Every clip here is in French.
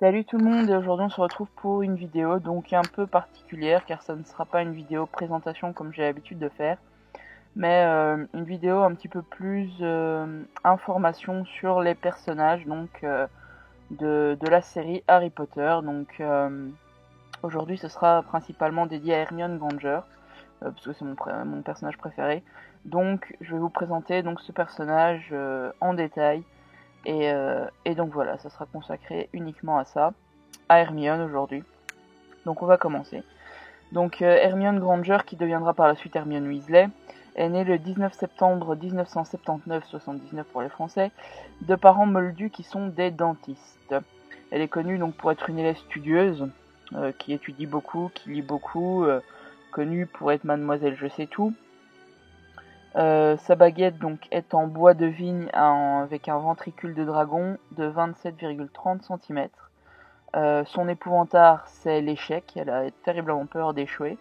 Salut tout le monde, et aujourd'hui on se retrouve pour une vidéo donc un peu particulière car ça ne sera pas une vidéo présentation comme j'ai l'habitude de faire, mais une vidéo un petit peu plus information sur les personnages de la série Harry Potter. Donc aujourd'hui ce sera principalement dédié à Hermione Granger parce que c'est mon personnage préféré. Donc je vais vous présenter donc ce personnage en détail. Et donc voilà, ça sera consacré uniquement à ça, à Hermione aujourd'hui. Donc on va commencer. Donc Hermione Granger, qui deviendra par la suite Hermione Weasley, est née le 19 septembre 1979, 79 pour les Français, de parents moldus qui sont des dentistes. Elle est connue donc pour être une élève studieuse, qui étudie beaucoup, qui lit beaucoup, connue pour être Mademoiselle Je sais tout. Sa baguette donc est en bois de vigne avec un ventricule de dragon de 27,30 cm. Son épouvantail, c'est l'échec. Elle a terriblement peur d'échouer.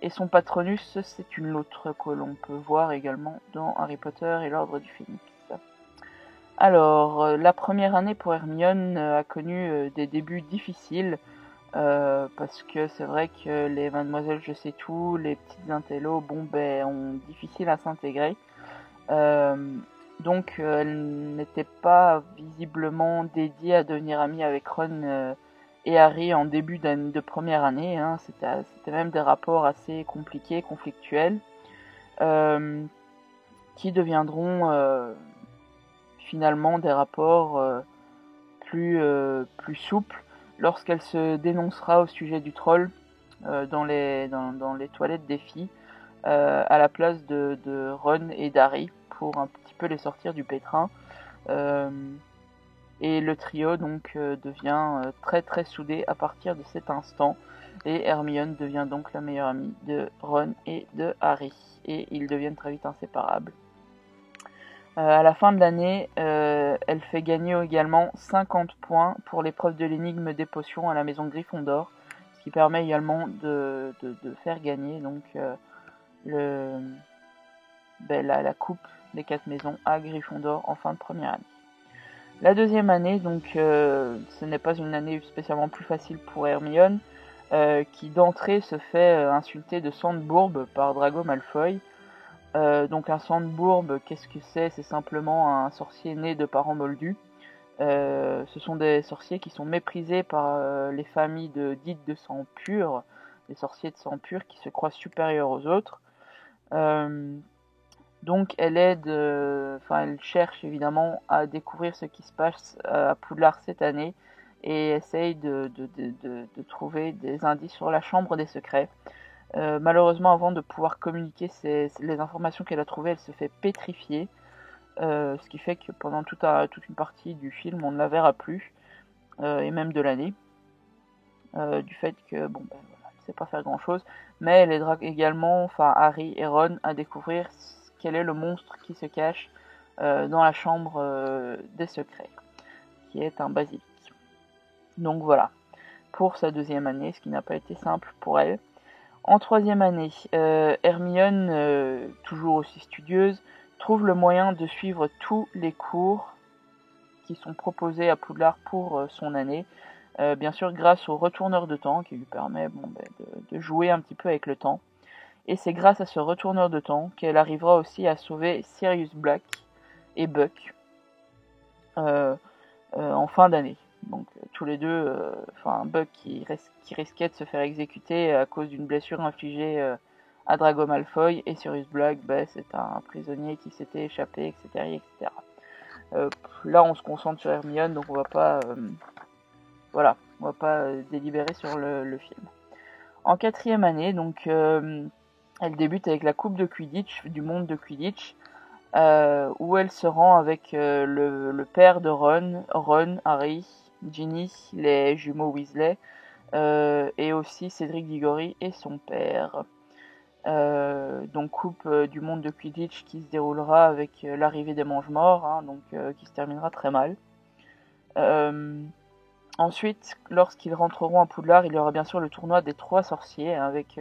Et son patronus, c'est une loutre que l'on peut voir également dans Harry Potter et l'Ordre du Phénix. Alors, la première année pour Hermione a connu des débuts difficiles. Parce que c'est vrai que les Mademoiselles Je sais tout, les petites intellos, ont difficile à s'intégrer. Donc elle n'était pas visiblement dédiée à devenir amie avec Ron et Harry en début de première année. C'était même des rapports assez compliqués, conflictuels, qui deviendront finalement des rapports plus souples lorsqu'elle se dénoncera au sujet du troll dans les toilettes des filles, à la place de Ron et d'Harry, pour un petit peu les sortir du pétrin. Et le trio donc devient très très soudé à partir de cet instant, et Hermione devient donc la meilleure amie de Ron et de Harry, et ils deviennent très vite inséparables. À la fin de l'année, elle fait gagner également 50 points pour l'épreuve de l'énigme des potions à la maison Gryffondor, ce qui permet également de faire gagner donc la coupe des 4 maisons à Gryffondor en fin de première année. La deuxième année, donc ce n'est pas une année spécialement plus facile pour Hermione, qui d'entrée se fait insulter de Sandbourbe par Drago Malfoy. Donc un Sandbourbe, qu'est-ce que c'est ? C'est simplement un sorcier né de parents moldus. Ce sont des sorciers qui sont méprisés par les familles dites de sang pur, des sorciers de sang pur qui se croient supérieurs aux autres. Donc elle cherche évidemment à découvrir ce qui se passe à Poudlard cette année, et essaye de trouver des indices sur la chambre des secrets. Malheureusement, avant de pouvoir communiquer les informations qu'elle a trouvées, elle se fait pétrifier, ce qui fait que pendant toute une partie du film, on ne la verra plus, et même de l'année, du fait que elle ne sait pas faire grand chose, mais elle aidera également Harry et Ron à découvrir quel est le monstre qui se cache dans la chambre des secrets, qui est un basilic. Donc voilà, pour sa deuxième année, ce qui n'a pas été simple pour elle. En troisième année, Hermione, toujours aussi studieuse, trouve le moyen de suivre tous les cours qui sont proposés à Poudlard pour son année, bien sûr grâce au retourneur de temps qui lui permet de jouer un petit peu avec le temps. Et c'est grâce à ce retourneur de temps qu'elle arrivera aussi à sauver Sirius Black et Buck en fin d'année. Donc tous les deux, Buck qui risquait de se faire exécuter à cause d'une blessure infligée à Drago Malfoy, et Sirius Black, c'est un prisonnier qui s'était échappé, etc. etc. Là on se concentre sur Hermione, donc on va pas délibérer sur le film. En quatrième année, donc elle débute avec la coupe de Quidditch, du monde de Quidditch, où elle se rend avec le père de Ron, Harry, Ginny, les jumeaux Weasley, et aussi Cédric Diggory et son père. Donc coupe du monde de Quidditch qui se déroulera avec l'arrivée des Mange-Morts, qui se terminera très mal. Ensuite, lorsqu'ils rentreront à Poudlard, il y aura bien sûr le tournoi des 3 sorciers avec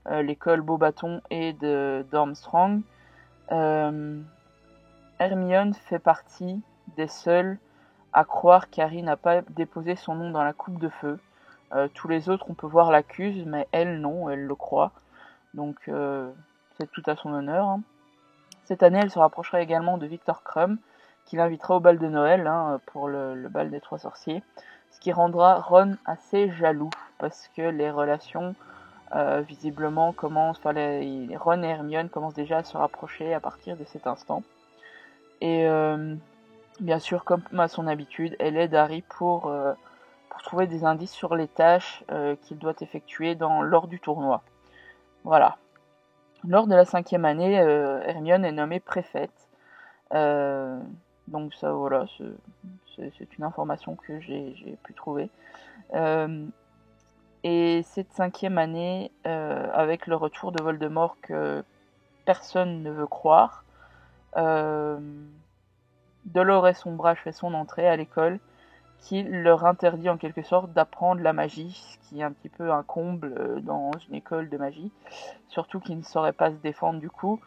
l'école Beauxbatons et d'Armstrong. Hermione fait partie des seuls à croire qu'Harry n'a pas déposé son nom dans la coupe de feu. Tous les autres, on peut voir, l'accusent, mais elle, non, elle le croit. Donc, c'est tout à son honneur. Hein. Cette année, elle se rapprochera également de Victor Krum, qui l'invitera au bal de Noël, pour le bal des 3 sorciers. Ce qui rendra Ron assez jaloux, parce que les relations, visiblement, Ron et Hermione commencent déjà à se rapprocher à partir de cet instant. Et bien sûr, comme à son habitude, elle aide Harry pour trouver des indices sur les tâches qu'il doit effectuer lors du tournoi. Voilà. Lors de la 5e année, Hermione est nommée préfète. Donc ça, voilà, c'est une information que j'ai pu trouver. Et cette 5e année, avec le retour de Voldemort que personne ne veut croire, Dolores Umbridge fait son entrée à l'école, qui leur interdit en quelque sorte d'apprendre la magie, ce qui est un petit peu un comble dans une école de magie, surtout qu'ils ne sauraient pas se défendre du coup.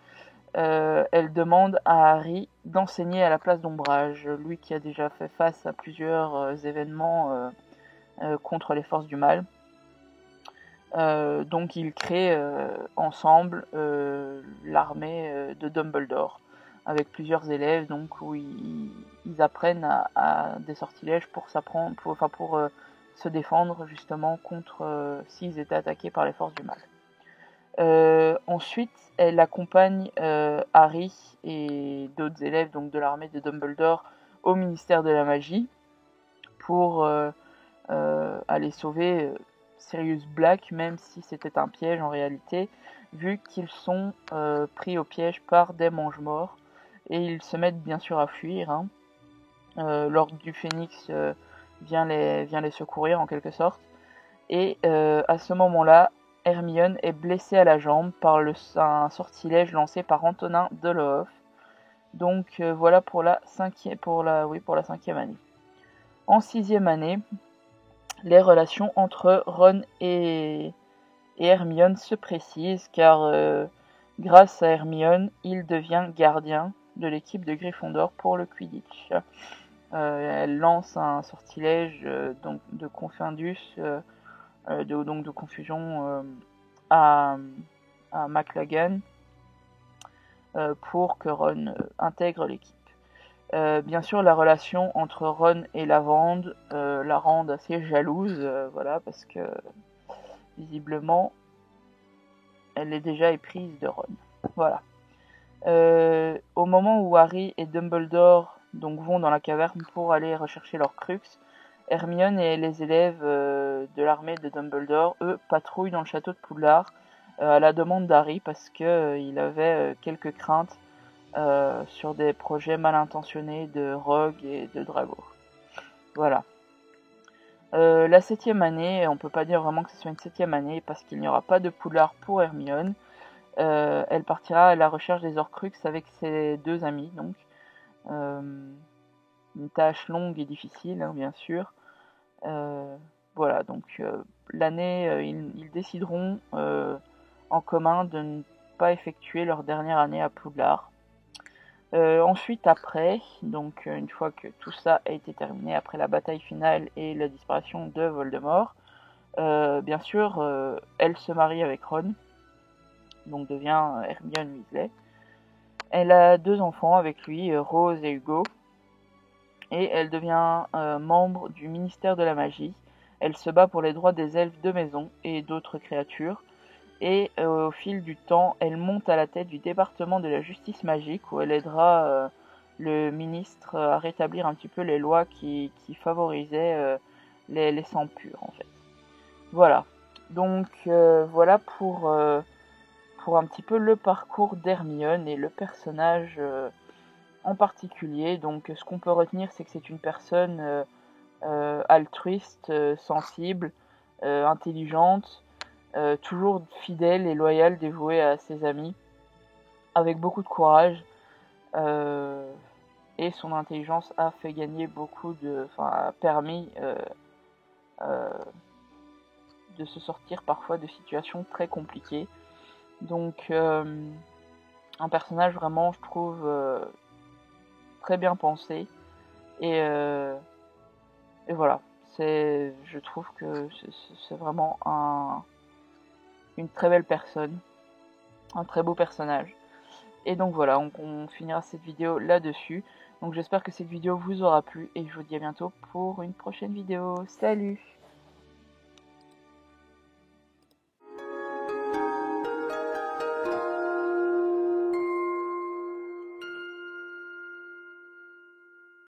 Elle demande à Harry d'enseigner à la place d'Ombrage, lui qui a déjà fait face à plusieurs événements contre les forces du mal. Donc ils créent ensemble l'armée de Dumbledore, avec plusieurs élèves, donc où ils apprennent à des sortilèges pour se défendre justement contre s'ils étaient attaqués par les forces du mal. Ensuite, elle accompagne Harry et d'autres élèves donc de l'armée de Dumbledore au ministère de la magie pour aller sauver Sirius Black, même si c'était un piège en réalité, vu qu'ils sont pris au piège par des mange-morts, et ils se mettent bien sûr à fuir. Hein. L'ordre du Phénix vient les secourir en quelque sorte, et à ce moment-là, Hermione est blessée à la jambe par un sortilège lancé par Antonin Dolohov. Donc voilà pour la 5e année. En 6e année, les relations entre Ron et Hermione se précisent, car grâce à Hermione, il devient gardien de l'équipe de Gryffondor pour le Quidditch. Elle lance un sortilège de Confindus, de confusion à McLaggen pour que Ron intègre l'équipe. Bien sûr, la relation entre Ron et Lavande la rend assez jalouse, voilà, parce que visiblement, elle est déjà éprise de Ron. Voilà. Au moment où Harry et Dumbledore donc vont dans la caverne pour aller rechercher leur crux, Hermione et les élèves de l'armée de Dumbledore, eux, patrouillent dans le château de Poudlard à la demande d'Harry parce qu'il avait quelques craintes sur des projets mal intentionnés de Rogue et de Drago. Voilà. La 7e année, on peut pas dire vraiment que ce soit une 7e année parce qu'il n'y aura pas de Poudlard pour Hermione. Elle partira à la recherche des Horcruxes avec ses 2 amis, donc une tâche longue et difficile, hein, bien sûr. Voilà, donc l'année, ils décideront en commun de ne pas effectuer leur dernière année à Poudlard. Ensuite, après, donc une fois que tout ça a été terminé, après la bataille finale et la disparition de Voldemort, bien sûr, elle se marie avec Ron, donc devient Hermione Weasley. Elle a 2 enfants avec lui, Rose et Hugo, et elle devient membre du ministère de la magie. Elle se bat pour les droits des elfes de maison et d'autres créatures. Et au fil du temps, elle monte à la tête du département de la justice magique, où elle aidera le ministre à rétablir un petit peu les lois qui favorisaient les sangs purs, en fait. Voilà. Donc voilà pour un petit peu le parcours d'Hermione et le personnage en particulier. Donc ce qu'on peut retenir, c'est que c'est une personne altruiste, sensible, intelligente, toujours fidèle et loyale, dévouée à ses amis, avec beaucoup de courage, et son intelligence a fait gagner a permis de se sortir parfois de situations très compliquées. Donc un personnage vraiment, je trouve, très bien pensé, et et voilà, je trouve que c'est vraiment une très belle personne, un très beau personnage. Et donc voilà, on finira cette vidéo là-dessus. Donc j'espère que cette vidéo vous aura plu et je vous dis à bientôt pour une prochaine vidéo. Salut!